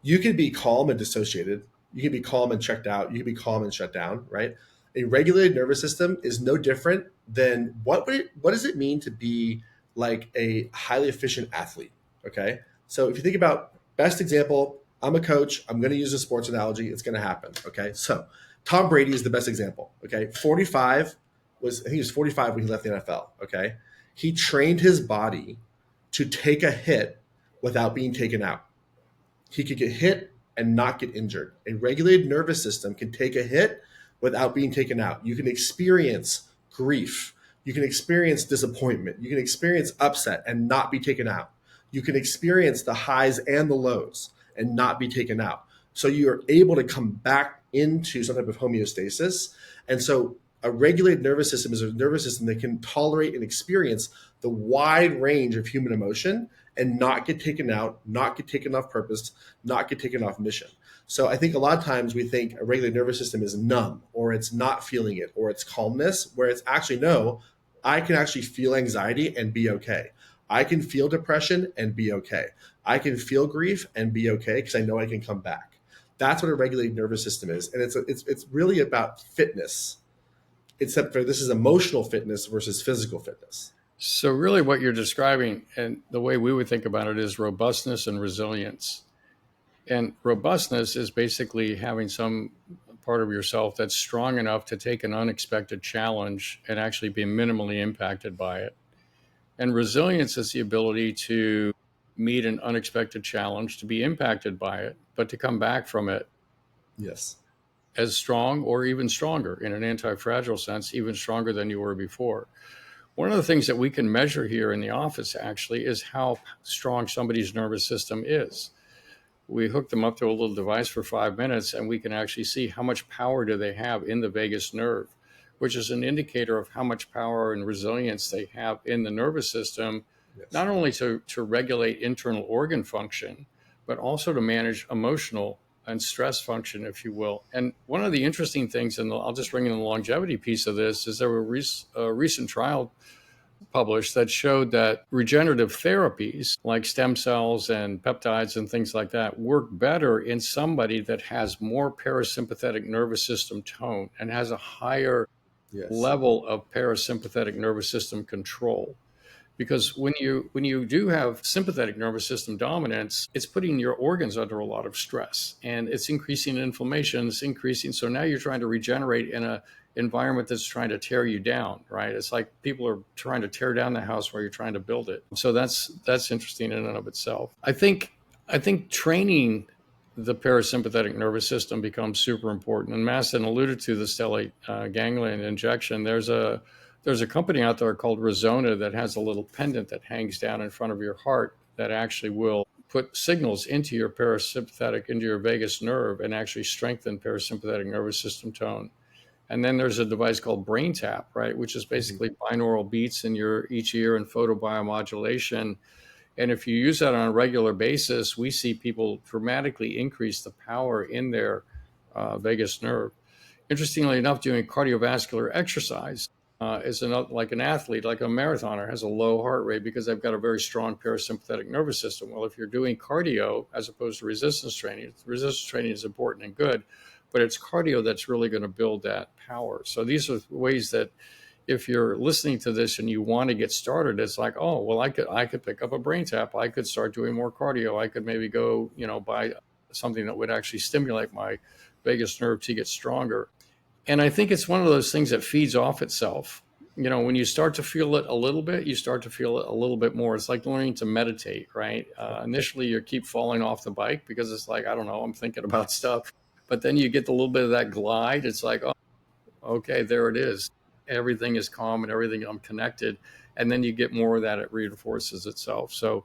A: You can be calm and dissociated. You can be calm and checked out. You can be calm and shut down, right? A regulated nervous system is no different than what does it mean to be like a highly efficient athlete? Okay. So if you think about best example, I'm a coach. I'm going to use a sports analogy. It's going to happen. Okay. So Tom Brady is the best example. Okay. I think he was 45 when he left the NFL. Okay. He trained his body to take a hit without being taken out. He could get hit and not get injured. A regulated nervous system can take a hit without being taken out. You can experience grief. You can experience disappointment. You can experience upset and not be taken out. You can experience the highs and the lows and not be taken out. So you're able to come back into some type of homeostasis. And so a regulated nervous system is a nervous system that can tolerate and experience the wide range of human emotion and not get taken out, not get taken off purpose, not get taken off mission. So I think a lot of times we think a regulated nervous system is numb, or it's not feeling it, or it's calmness, where it's actually, no, I can actually feel anxiety and be okay. I can feel depression and be okay. I can feel grief and be okay because I know I can come back. That's what a regulated nervous system is. And it's really about fitness, except for this is emotional fitness versus physical fitness.
C: So really what you're describing, and the way we would think about it, is robustness and resilience. And robustness is basically having some part of yourself that's strong enough to take an unexpected challenge and actually be minimally impacted by it. And resilience is the ability to meet an unexpected challenge, to be impacted by it, but to come back from it.
A: Yes.
C: As strong or even stronger, in an anti-fragile sense, even stronger than you were before. One of the things that we can measure here in the office actually is how strong somebody's nervous system is. We hook them up to a little device for 5 minutes and we can actually see how much power do they have in the vagus nerve, which is an indicator of how much power and resilience they have in the nervous system, yes. Not only to regulate internal organ function, but also to manage emotional and stress function, if you will. And one of the interesting things, and I'll just bring in the longevity piece of this, is there were a recent trial published that showed that regenerative therapies like stem cells and peptides and things like that work better in somebody that has more parasympathetic nervous system tone and has a higher level of parasympathetic nervous system control. Because when you do have sympathetic nervous system dominance, it's putting your organs under a lot of stress, and it's increasing inflammation, it's increasing. So now you're trying to regenerate in a environment that's trying to tear you down, right? It's like people are trying to tear down the house while you're trying to build it. So that's interesting in and of itself. I think training the parasympathetic nervous system becomes super important. And Mastin alluded to the stellate ganglion injection. There's a company out there called Resona that has a little pendant that hangs down in front of your heart that actually will put signals into your parasympathetic, into your vagus nerve, and actually strengthen parasympathetic nervous system tone. And then there's a device called Brain Tap, right, which is basically binaural beats in each ear and photobiomodulation. And if you use that on a regular basis, we see people dramatically increase the power in their vagus nerve. Interestingly enough, doing cardiovascular exercise is like an athlete, like a marathoner, has a low heart rate because they've got a very strong parasympathetic nervous system. Well, if you're doing cardio as opposed to resistance training is important and good, but it's cardio that's really going to build that power. So these are ways that if you're listening to this and you want to get started, it's like, oh, well, I could pick up a Brain Tap. I could start doing more cardio. I could maybe go, buy something that would actually stimulate my vagus nerve to get stronger. And I think it's one of those things that feeds off itself. When you start to feel it a little bit, you start to feel it a little bit more. It's like learning to meditate, right? Initially, you keep falling off the bike because it's like, I don't know, I'm thinking about stuff. But then you get a little bit of that glide. It's like, oh, okay, there it is. Everything is calm and everything, I'm connected. And then you get more of that, it reinforces itself. So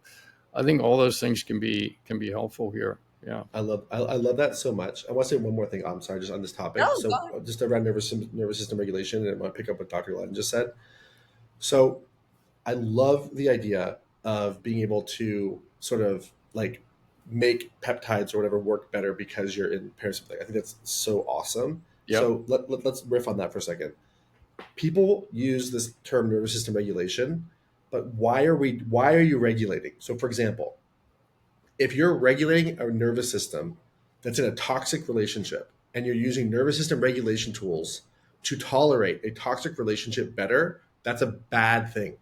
C: I think all those things can be helpful here. Yeah.
A: I love that so much. I want to say one more thing. I'm sorry, just on this topic.
D: No,
A: so just around nervous system regulation, and I want to pick up what Dr. Gladden just said. So I love the idea of being able to sort of like make peptides or whatever work better because you're in parasympathetic. I think that's so awesome. Yep. So let's riff on that for a second. People use this term nervous system regulation, but why are you regulating? So for example, if you're regulating a nervous system that's in a toxic relationship and you're using nervous system regulation tools to tolerate a toxic relationship better, that's a bad thing.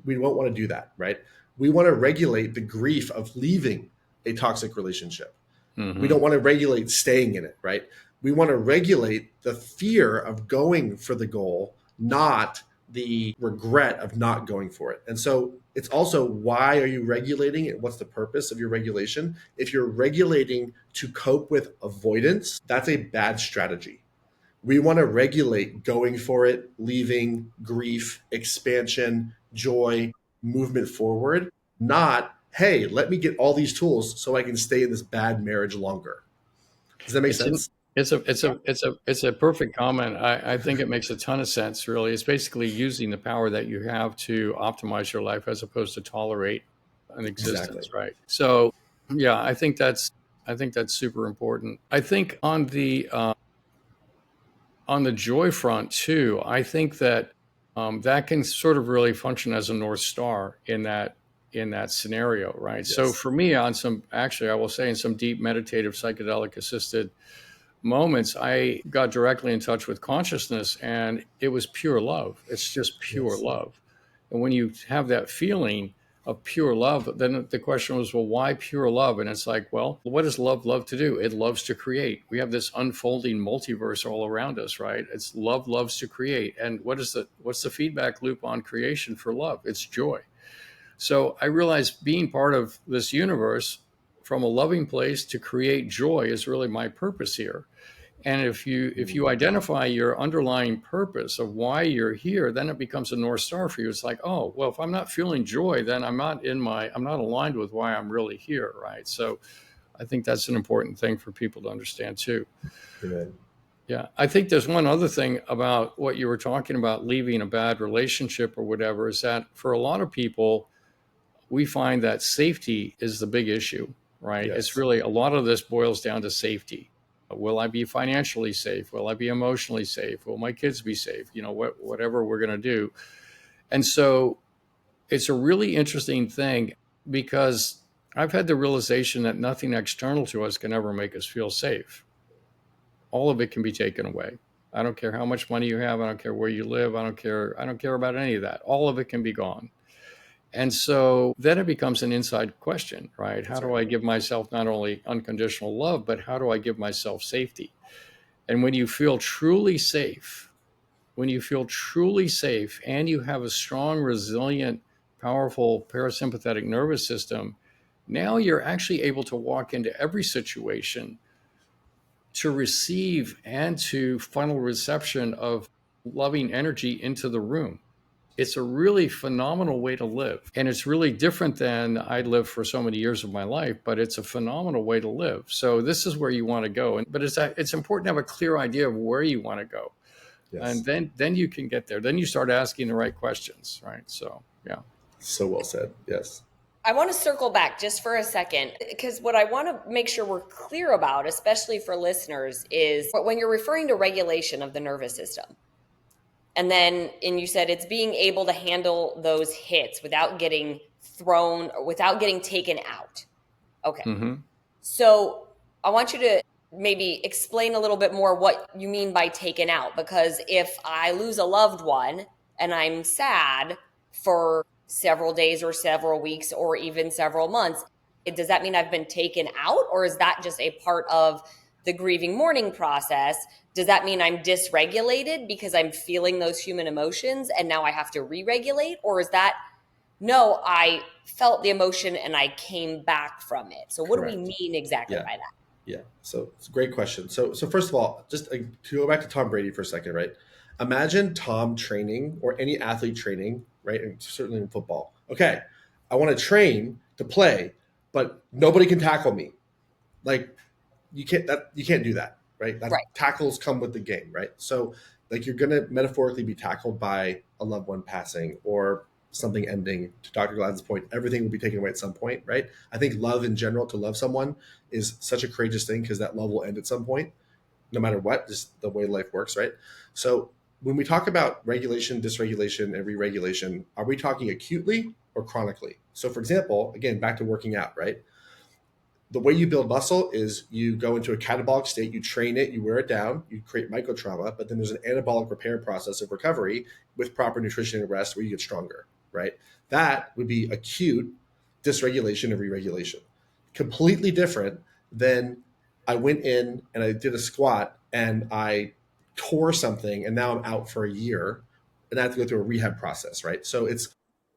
A: We won't want to do that, right? We want to regulate the grief of leaving a toxic relationship. Mm-hmm. We don't want to regulate staying in it, right? We want to regulate the fear of going for the goal, not the regret of not going for it. And so it's also, why are you regulating it? What's the purpose of your regulation? If you're regulating to cope with avoidance, that's a bad strategy. We want to regulate going for it, leaving, grief, expansion, joy, movement forward, not, hey, let me get all these tools so I can stay in this bad marriage longer. Does that make sense?
C: It's a perfect comment. I think it makes a ton of sense, really. It's basically using the power that you have to optimize your life as opposed to tolerate an existence, exactly. Right? So, yeah, I think that's super important. I think on the joy front too, I think that that can sort of really function as a North Star in that scenario, right? Yes. So for me, I will say in some deep meditative psychedelic assisted moments, I got directly in touch with consciousness, and it was pure love. It's just pure love. And when you have that feeling of pure love, then the question was, well, why pure love? And it's like, well, what does love love to do? It loves to create. We have this unfolding multiverse all around us, right? It's love loves to create. And what's the feedback loop on creation for love? It's joy. So I realized being part of this universe from a loving place to create joy is really my purpose here. And if you identify your underlying purpose of why you're here, then it becomes a North Star for you. It's like, oh, well, if I'm not feeling joy, then I'm not aligned with why I'm really here, right? So I think that's an important thing for people to understand too.
A: Amen.
C: Yeah. I think there's one other thing about what you were talking about, leaving a bad relationship or whatever, is that for a lot of people, we find that safety is the big issue. right?
A: Yes.
C: It's really, a lot of this boils down to safety. Will I be financially safe? Will I be emotionally safe? Will my kids be safe? Whatever we're going to do. And so it's a really interesting thing, because I've had the realization that nothing external to us can ever make us feel safe. All of it can be taken away. I don't care how much money you have. I don't care where you live. I don't care about any of that. All of it can be gone. And so then it becomes an inside question, right? How do I give myself not only unconditional love, but how do I give myself safety? And when you feel truly safe, and you have a strong, resilient, powerful parasympathetic nervous system, now you're actually able to walk into every situation to receive and to funnel reception of loving energy into the room. It's a really phenomenal way to live. And it's really different than I lived for so many years of my life, but it's a phenomenal way to live. So this is where you want to go. But it's important to have a clear idea of where you want to go.
A: Yes.
C: And then you can get there. Then you start asking the right questions, right? So, yeah.
A: So well said. Yes.
D: I want to circle back just for a second, because what I want to make sure we're clear about, especially for listeners, is when you're referring to regulation of the nervous system. And you said it's being able to handle those hits without getting thrown or without getting taken out. Okay.
C: Mm-hmm.
D: So I want you to maybe explain a little bit more what you mean by taken out, because if I lose a loved one and I'm sad for several days or several weeks or even several months, does that mean I've been taken out, or is that just a part of the grieving mourning process? Does that mean I'm dysregulated because I'm feeling those human emotions and now I have to re-regulate? Or is that, no, I felt the emotion and I came back from it? So what
A: Correct.
D: do we mean exactly by that?
A: Yeah. So it's a great question. So first of all, just to go back to Tom Brady for a second, right? Imagine Tom training, or any athlete training, right? And certainly in football. Okay, I want to train to play, but nobody can tackle me. Like, you can't do that, right?
D: Right.
A: Tackles come with the game, right? So like, you're going to metaphorically be tackled by a loved one passing or something ending. To Dr. Gladden's point, everything will be taken away at some point, right? I think love in general, to love someone, is such a courageous thing, because that love will end at some point, no matter what, just the way life works, right? So when we talk about regulation, dysregulation, and re-regulation, are we talking acutely or chronically? So for example, again, back to working out, right? The way you build muscle is you go into a catabolic state, you train it, you wear it down, you create microtrauma, but then there's an anabolic repair process of recovery with proper nutrition and rest where you get stronger, right? That would be acute dysregulation and re-regulation. Completely different than I went in and I did a squat and I tore something and now I'm out for a year and I have to go through a rehab process, right? So it's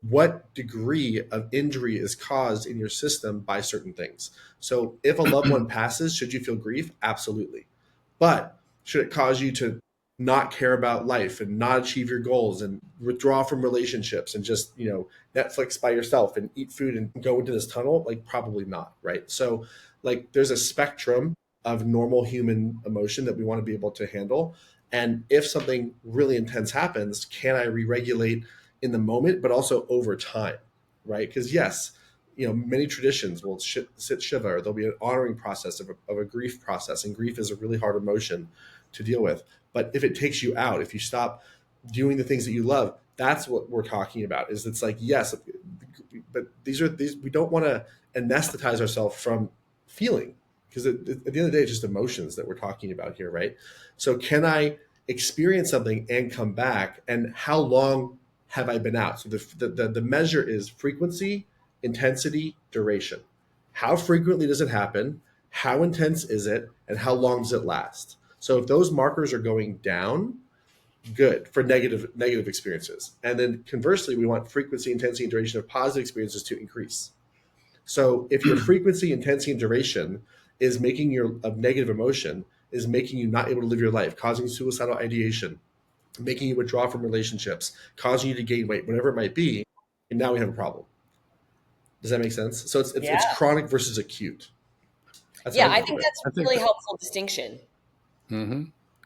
A: what degree of injury is caused in your system by certain things. So if a loved one passes, should you feel grief? Absolutely. But should it cause you to not care about life and not achieve your goals and withdraw from relationships and just, Netflix by yourself and eat food and go into this tunnel? Like, probably not, right? So like, there's a spectrum of normal human emotion that we want to be able to handle. And if something really intense happens, can I re-regulate in the moment, but also over time, right? Because yes, many traditions will sit Shiva, or there'll be an honoring process of a grief process. And grief is a really hard emotion to deal with. But if it takes you out, if you stop doing the things that you love, that's what we're talking about. Is it's like, yes, but these we don't want to anesthetize ourselves from feeling, because at the end of the day, it's just emotions that we're talking about here, right? So can I experience something and come back? And how long have I been out? So the measure is frequency, intensity, duration. How frequently does it happen? How intense is it? And how long does it last? So if those markers are going down, good for negative experiences. And then conversely, we want frequency, intensity, and duration of positive experiences to increase. So if your frequency, intensity, and duration is making your negative emotion, is making you not able to live your life, causing suicidal ideation, making you withdraw from relationships, causing you to gain weight, whatever it might be, and now we have a problem. Does that make sense? So it's chronic versus acute.
D: I think that's a really helpful distinction.
C: Mm-hmm.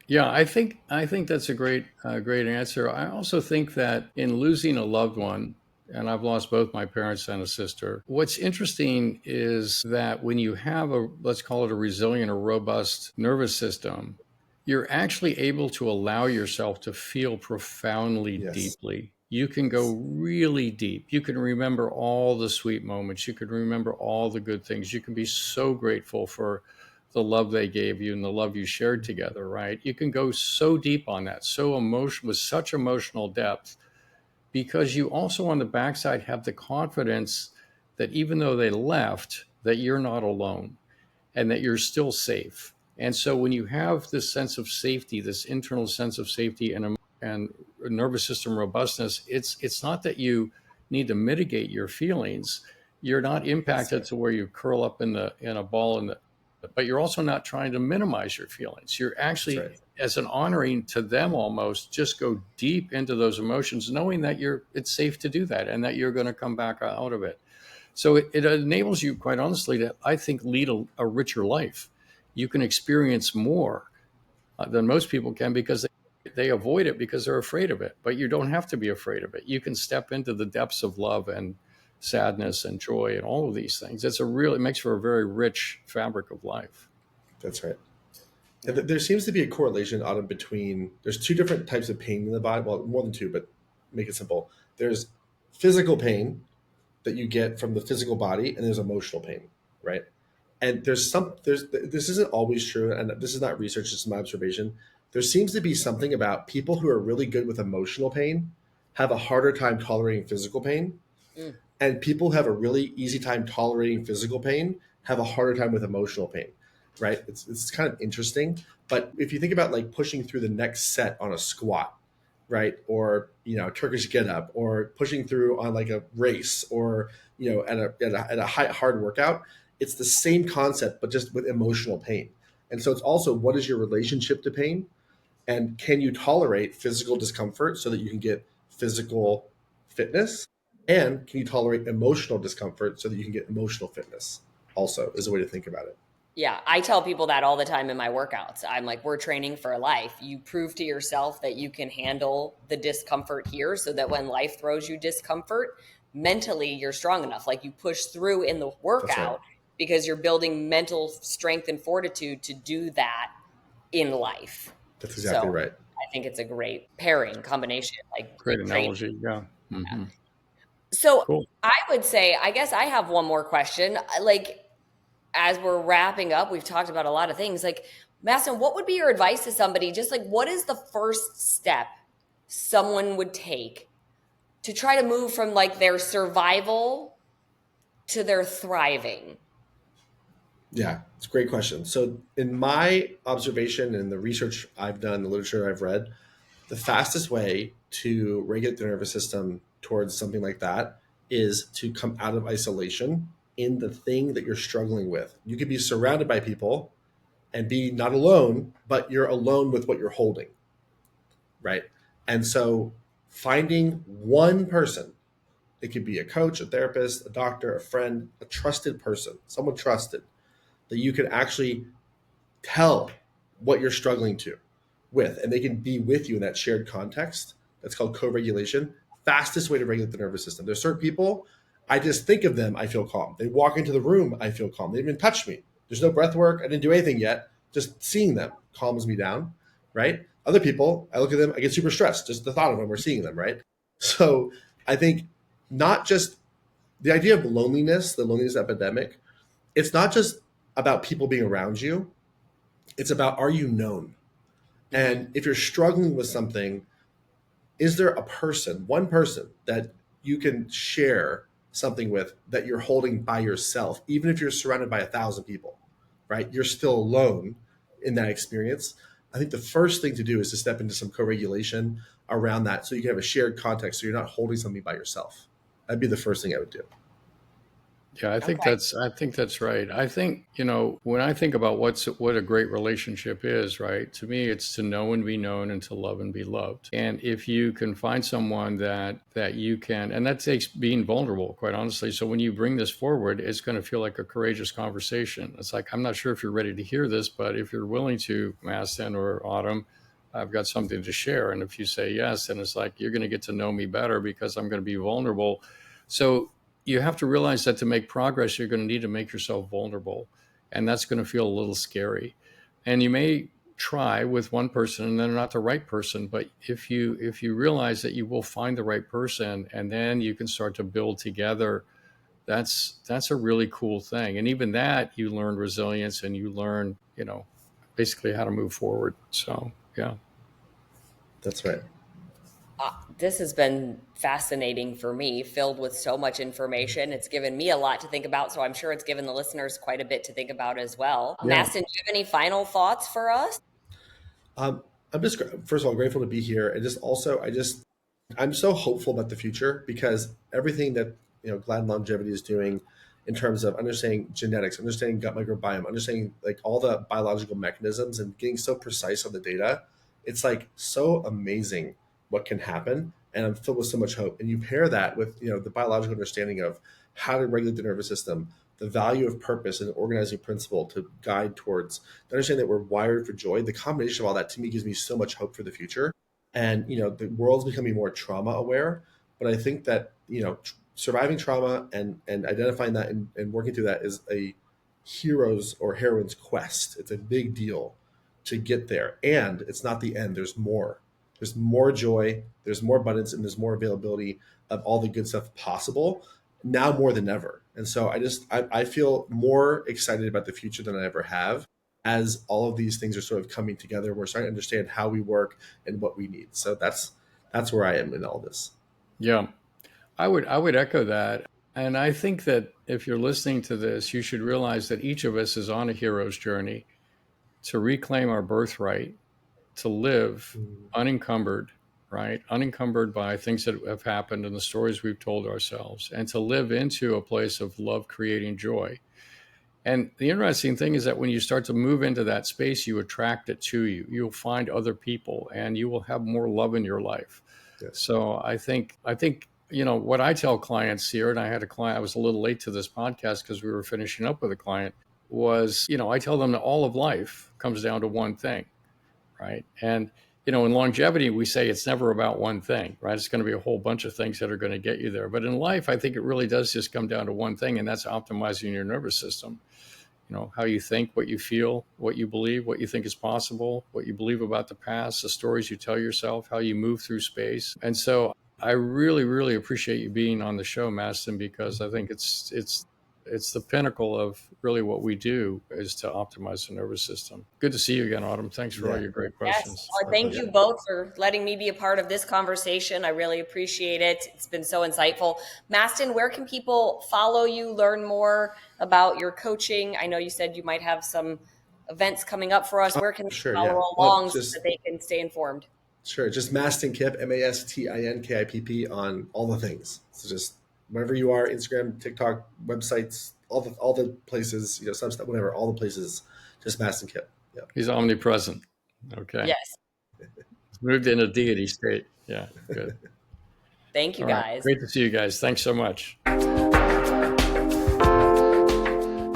C: Yeah, I think that's a great answer. I also think that in losing a loved one, and I've lost both my parents and a sister. What's interesting is that when you have a, let's call it a resilient or robust nervous system, you're actually able to allow yourself to feel profoundly
A: Yes.
C: deeply. You can go really deep. You can remember all the sweet moments. You can remember all the good things. You can be so grateful for the love they gave you and the love you shared together, right? You can go so deep on that, so emotional, with such emotional depth, because you also on the backside have the confidence that even though they left, that you're not alone and that you're still safe. And so when you have this sense of safety, this internal sense of safety and nervous system robustness, it's not that you need to mitigate your feelings. You're not
A: That's
C: impacted
A: right.
C: to where you curl up in a ball but you're also not trying to minimize your feelings. You're
A: That's
C: actually,
A: right.
C: as an honoring to them, almost just go deep into those emotions, knowing that it's safe to do that and that you're going to come back out of it. So it enables you, quite honestly, to, I think, lead a richer life. You can experience more than most people can because they avoid it because they're afraid of it. But you don't have to be afraid of it. You can step into the depths of love and sadness and joy and all of these things. It makes for a very rich fabric of life.
A: That's right. And
D: Yeah.
A: there seems to be a correlation, Autumn, between there's two different types of pain in the body. Well, more than two, but make it simple. There's physical pain that you get from the physical body, and there's emotional pain, right? And there's this isn't always true, and this is not research, it's my observation. There seems to be something about people who are really good with emotional pain have a harder time tolerating physical pain,
D: Mm.
A: and people who have a really easy time tolerating physical pain have a harder time with emotional pain, right? It's kind of interesting. But if you think about like pushing through the next set on a squat, right, or Turkish get up, or pushing through on like a race, or at a high hard workout, it's the same concept but just with emotional pain. And so it's also, what is your relationship to pain, and can you tolerate physical discomfort so that you can get physical fitness, and can you tolerate emotional discomfort so that you can get emotional fitness also, is a way to think about it.
D: Yeah, I tell people that all the time in my workouts. I'm like, we're training for life. You prove to yourself that you can handle the discomfort here so that when life throws you discomfort, mentally you're strong enough. Like you push through in the
A: That's right.
D: workout because you're building mental strength and fortitude to do that in life.
A: That's
D: So
A: exactly right.
D: I think it's a great pairing combination, like
C: Great
D: training.
C: analogy. Yeah. Hmm.
D: So
C: Cool.
D: I would say, I guess I have one more question. Like, as we're wrapping up, we've talked about a lot of things. Like, Mastin, what would be your advice to somebody? Just like, what is the first step someone would take to try to move from like their survival to their thriving?
A: Yeah, it's a great question. So, in my observation and the research I've done, the literature I've read, the fastest way to regulate the nervous system towards something like that is to come out of isolation in the thing that you're struggling with. You could be surrounded by people and be not alone, but you're alone with what you're holding, right? And so, finding one person, it could be a coach, a therapist, a doctor, a friend, a trusted person, someone trusted, that you can actually tell what you're struggling to with, and they can be with you in that shared context. That's called co-regulation. Fastest way to regulate the nervous system. There's certain people, I just think of them, I feel calm. They walk into the room, I feel calm. They didn't even touch me. There's no breath work. I didn't do anything yet. Just seeing them calms me down, right? Other people, I look at them, I get super stressed. Just the thought of them or seeing them, right? So I think not just the idea of loneliness, the loneliness epidemic, it's not just about people being around you. It's about, are you known?
D: Mm-hmm.
A: And if you're struggling with something, is there a person, one person that you can share something with that you're holding by yourself, even if you're surrounded by 1,000 people, right? You're still alone in that experience. I think the first thing to do is to step into some co-regulation around that so you can have a shared context so you're not holding something by yourself. That'd be the first thing I would do.
C: Yeah,
D: Okay.
C: I think that's right. I think, when I think about what a great relationship is, right? To me, it's to know and be known and to love and be loved. And if you can find someone that you can, and that takes being vulnerable, quite honestly. So when you bring this forward, it's going to feel like a courageous conversation. It's like, I'm not sure if you're ready to hear this, but if you're willing to, Mastin or Autumn, I've got something to share. And if you say yes, then it's like, you're going to get to know me better because I'm going to be vulnerable. So you have to realize that to make progress, you're going to need to make yourself vulnerable. And that's going to feel a little scary. And you may try with one person and they're not the right person. But if you realize that you will find the right person and then you can start to build together, that's a really cool thing. And even that, you learn resilience and you learn, basically how to move forward. So, yeah.
A: That's right.
D: This has been fascinating for me, filled with so much information. It's given me a lot to think about, so I'm sure it's given the listeners quite a bit to think about as well.
C: Yeah.
D: Mastin, do you have any final thoughts for us?
A: I'm just, first of all, grateful to be here. And just also, I'm so hopeful about the future because everything that, Gladden Longevity is doing in terms of understanding genetics, understanding gut microbiome, understanding like all the biological mechanisms and getting so precise on the data, it's like so amazing what can happen. And I'm filled with so much hope. And you pair that with, the biological understanding of how to regulate the nervous system, the value of purpose and organizing principle to guide towards understanding that we're wired for joy. The combination of all that to me gives me so much hope for the future. And, the world's becoming more trauma aware, but I think that, surviving trauma and identifying that and working through that is a hero's or heroine's quest. It's a big deal to get there. And it's not the end. There's more. There's more joy, there's more abundance, and there's more availability of all the good stuff possible now more than ever. And so I feel more excited about the future than I ever have as all of these things are sort of coming together. We're starting to understand how we work and what we need. So that's where I am in all this.
C: Yeah, I would echo that. And I think that if you're listening to this, you should realize that each of us is on a hero's journey to reclaim our birthright, to live unencumbered, right? Unencumbered by things that have happened and the stories we've told ourselves, and to live into a place of love, creating joy. And the interesting thing is that when you start to move into that space, you attract it to you. You'll find other people and you will have more love in your life.
A: Yes.
C: So I think, what I tell clients here, and I had a client, I was a little late to this podcast because we were finishing up with a client, was, I tell them that all of life comes down to one thing. Right. And, in longevity, we say it's never about one thing, right? It's going to be a whole bunch of things that are going to get you there. But in life, I think it really does just come down to one thing, and that's optimizing your nervous system. How you think, what you feel, what you believe, what you think is possible, what you believe about the past, the stories you tell yourself, how you move through space. And so I really, really appreciate you being on the show, Mastin, because I think it's the pinnacle of really what we do is to optimize the nervous system. Good to see you again, Autumn. Thanks for all your great questions.
D: Yes. Well, thank you both for letting me be a part of this conversation. I really appreciate it. It's been so insightful. Mastin, where can people follow you, learn more about your coaching? I know you said you might have some events coming up for us. Where can they follow along so that they can stay informed?
A: Sure. Just Mastin Kipp, MastinKipp on all the things. So just wherever you are, Instagram, TikTok, websites, all the places, Substack, whatever, all the places, just Mastin Kipp. Yeah.
C: He's omnipresent. Okay.
D: Yes.
C: He's moved in a deity state. Yeah. Good.
D: Thank you, guys.
C: Great to see you guys. Thanks so much.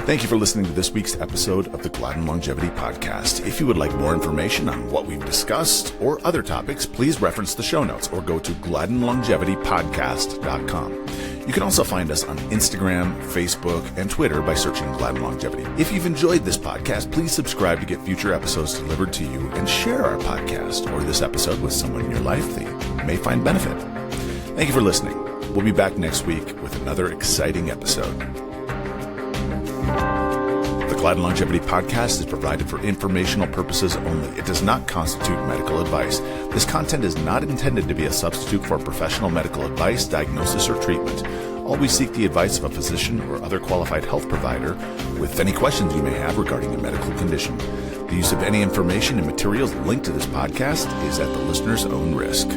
B: Thank you for listening to this week's episode of the Gladden Longevity Podcast. If you would like more information on what we've discussed or other topics, please reference the show notes or go to GladdenLongevityPodcast.com. You can also find us on Instagram, Facebook, and Twitter by searching Gladden Longevity. If you've enjoyed this podcast, please subscribe to get future episodes delivered to you and share our podcast or this episode with someone in your life that you may find benefit. Thank you for listening. We'll be back next week with another exciting episode. The Gladden Longevity Podcast is provided for informational purposes only. It does not constitute medical advice. This content is not intended to be a substitute for professional medical advice, diagnosis, or treatment. Always seek the advice of a physician or other qualified health provider with any questions you may have regarding a medical condition. The use of any information and materials linked to this podcast is at the listener's own risk.